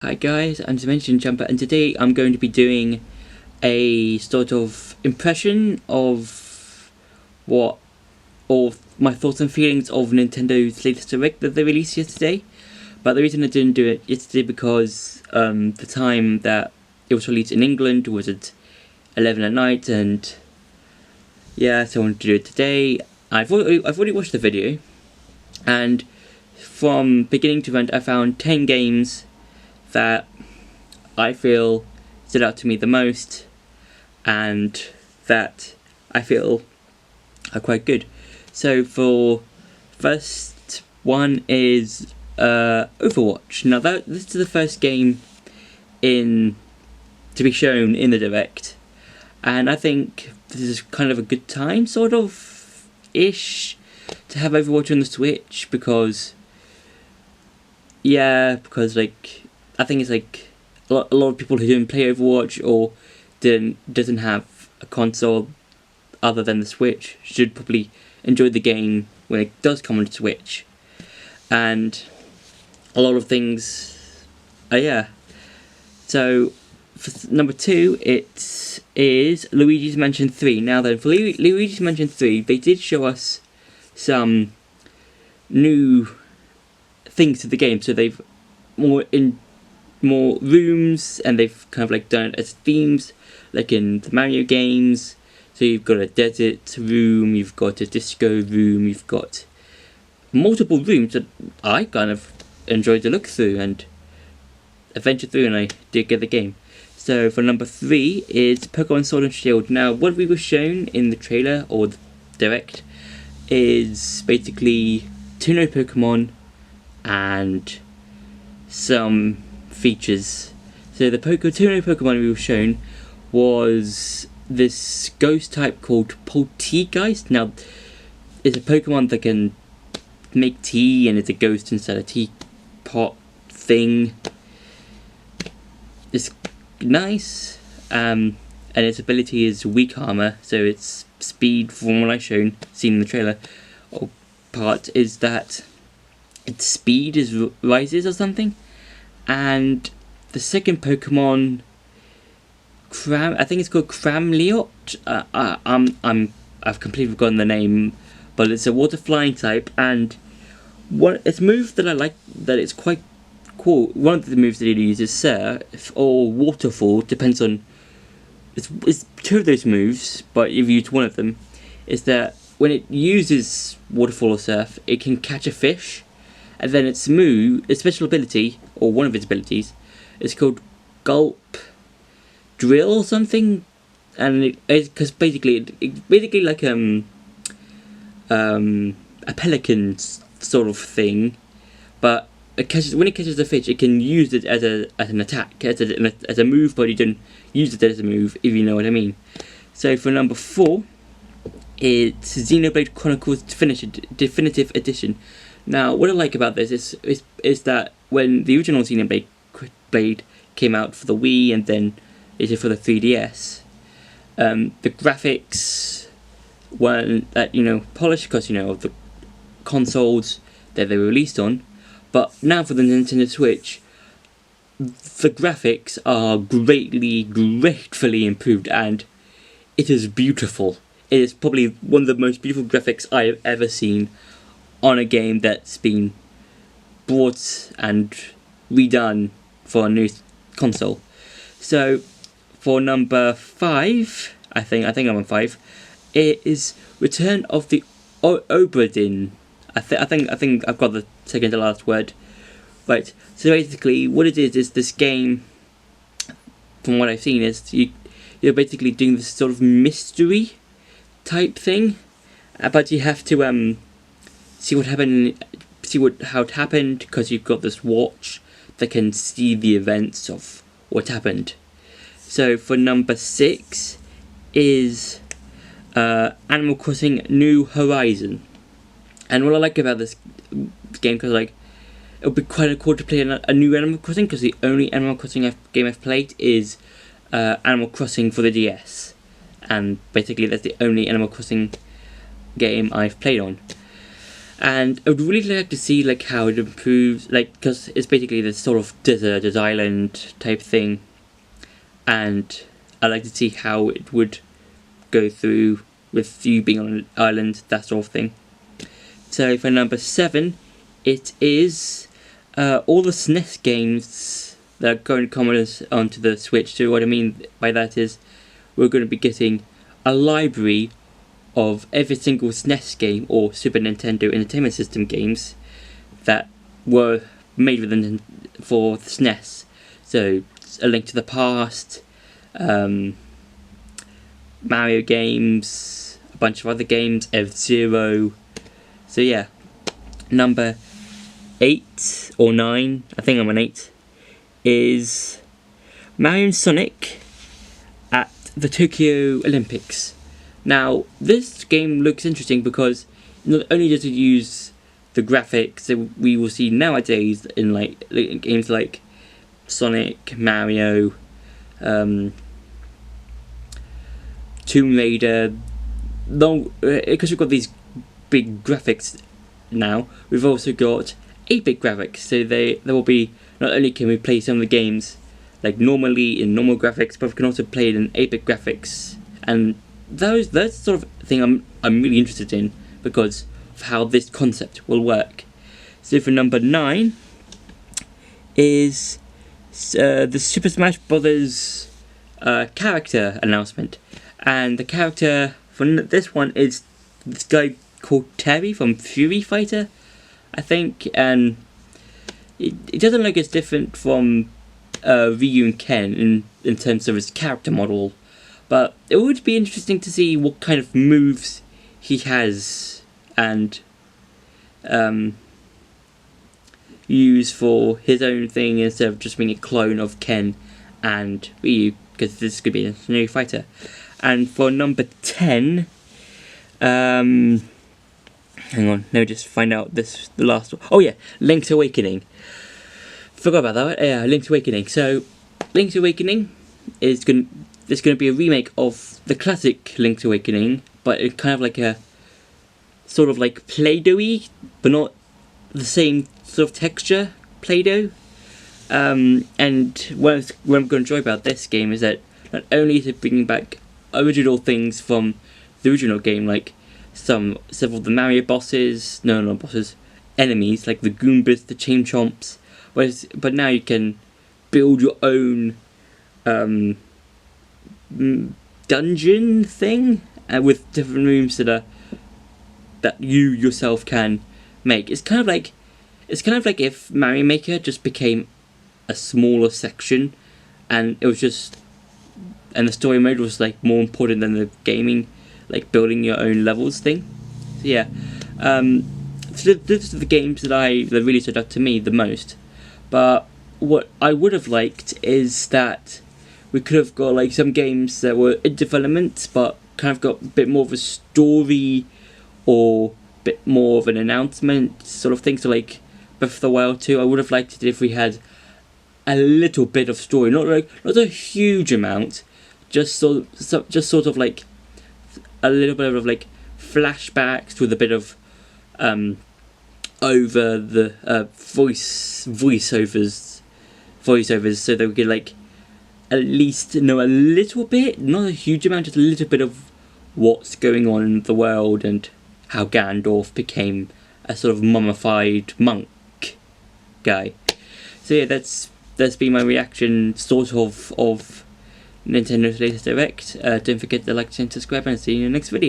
Hi guys, I'm Dimension Jumper, and today I'm going to be doing a sort of impression of my thoughts and feelings of Nintendo's latest Direct that they released yesterday. But the reason I didn't do it yesterday because the time that it was released in England was at 11 at night, and yeah, so I wanted to do it today. I've already watched the video, and from beginning to end I found 10 games that I feel stood out to me the most and that I feel are quite good. So for first one is Overwatch. Now this is the first game to be shown in the Direct, and I think this is kind of a good time, sort of ish, to have Overwatch on the Switch because like I think it's like a lot of people who didn't play Overwatch or doesn't have a console other than the Switch should probably enjoy the game when it does come on the Switch. And a lot of things, yeah. So for number 2, it is Luigis Mansion 3. Now then, for Luigis Mansion 3, they did show us some new things to the game. So they've more rooms, and they've kind of like done it as themes, like in the Mario games. So you've got a desert room, you've got a disco room, you've got multiple rooms that I kind of enjoyed to look through and adventure through, and I did get the game. So for number 3 is Pokemon Sword and Shield. Now what we were shown in the trailer or the Direct is basically 2 new Pokemon and some features. So the 2 new Pokemon we were shown was this ghost type called Polteageist. Now it's a Pokemon that can make tea, and it's a ghost inside a teapot thing. It's nice, and its ability is weak armor, so its speed, from what I've seen in the trailer, or part is that its speed rises or something. And the second Pokemon, I think it's called Cramleot. I've completely forgotten the name, but it's a water flying type, and its move that I like, that it's quite cool. One of the moves that it uses, Surf or Waterfall, depends on. It's 2 of those moves, but if you use one of them, is that when it uses Waterfall or Surf, it can catch a fish. And then its special ability, or one of its abilities, is called Gulp Drill or something, and because basically like a pelican sort of thing, but when it catches a fish, it can use it as an attack, as a move, but you don't use it as a move, if you know what I mean. So for number 4, it's Xenoblade Chronicles Definitive Edition. Now, what I like about this is that when the original Xenoblade came out for the Wii and then later for the 3DS, the graphics weren't that polished because of the consoles that they were released on. But now for the Nintendo Switch, the graphics are gratefully improved, and it is beautiful. It is probably one of the most beautiful graphics I have ever seen on a game that's been brought and redone for a new console. So for number 5, I think I'm on 5, it is Return of the Oberdin. I think I've got the second to last word right. So basically what it is this game, from what I've seen, is you're basically doing this sort of mystery type thing, but you have to see how it happened, because you've got this watch that can see the events of what happened. So for number 6 is Animal Crossing New Horizon. And what I like about this game, because like it would be quite cool to play a new Animal Crossing, because the only Animal Crossing game I've played is Animal Crossing for the DS, and basically that's the only Animal Crossing game I've played on. And I would really like to see like how it improves, like, because it's basically this sort of desert island type thing, and I'd like to see how it would go through with you being on an island, that sort of thing. So for number 7, it is all the SNES games that are going to come onto the Switch. So what I mean by that is we're going to be getting a library of every single SNES game or Super Nintendo Entertainment System games that were made for the SNES. So A Link to the Past, Mario games, a bunch of other games, F-Zero. So yeah, number 8 or 9, I think I'm on 8, is Mario and Sonic at the Tokyo Olympics. Now, this game looks interesting because not only does it use the graphics that we will see nowadays in like games like Sonic, Mario, Tomb Raider, because we've got these big graphics now, we've also got 8-bit graphics, so there will be, not only can we play some of the games like normally in normal graphics, but we can also play it in 8-bit graphics, and that's sort of thing I'm really interested in because of how this concept will work. So for number 9 is the Super Smash Brothers character announcement, and the character for this one is this guy called Terry from Fury Fighter, I think, and it doesn't look as different from Ryu and Ken in terms of his character model, but it would be interesting to see what kind of moves he has and use for his own thing instead of just being a clone of Ken and Ryu, because this could be a new fighter. And for number 10, hang on, let me just find out the last one. Oh yeah, Link's Awakening. Forgot about that. Yeah, Link's Awakening. So, Link's Awakening is going to be a remake of the classic Link's Awakening, but it's kind of like a sort of like Play-Doh-y, but not the same sort of texture Play-Doh. And what I'm going to enjoy about this game is that not only is it bringing back original things from the original game, like several of the Mario bosses, enemies like the Goombas, the Chain Chomps, but now you can build your own dungeon thing with different rooms that you yourself can make. It's kind of like if Mario Maker just became a smaller section, and it was just, and the story mode was like more important than the gaming, like building your own levels thing. So yeah, so this are the games that really stood out to me the most. But what I would have liked is that we could have got like some games that were in development but kind of got a bit more of a story or a bit more of an announcement sort of thing. So like Breath of the Wild 2, I would have liked it if we had a little bit of story, not a huge amount, just sort of like a little bit of like flashbacks with a bit of over the voiceovers, so that we could like at least know a little bit, not a huge amount, just a little bit of what's going on in the world and how Gandalf became a sort of mummified monk guy. So yeah, that's been my reaction sort of Nintendo's latest Direct. Don't forget to like, share, and subscribe, and see you in the next video.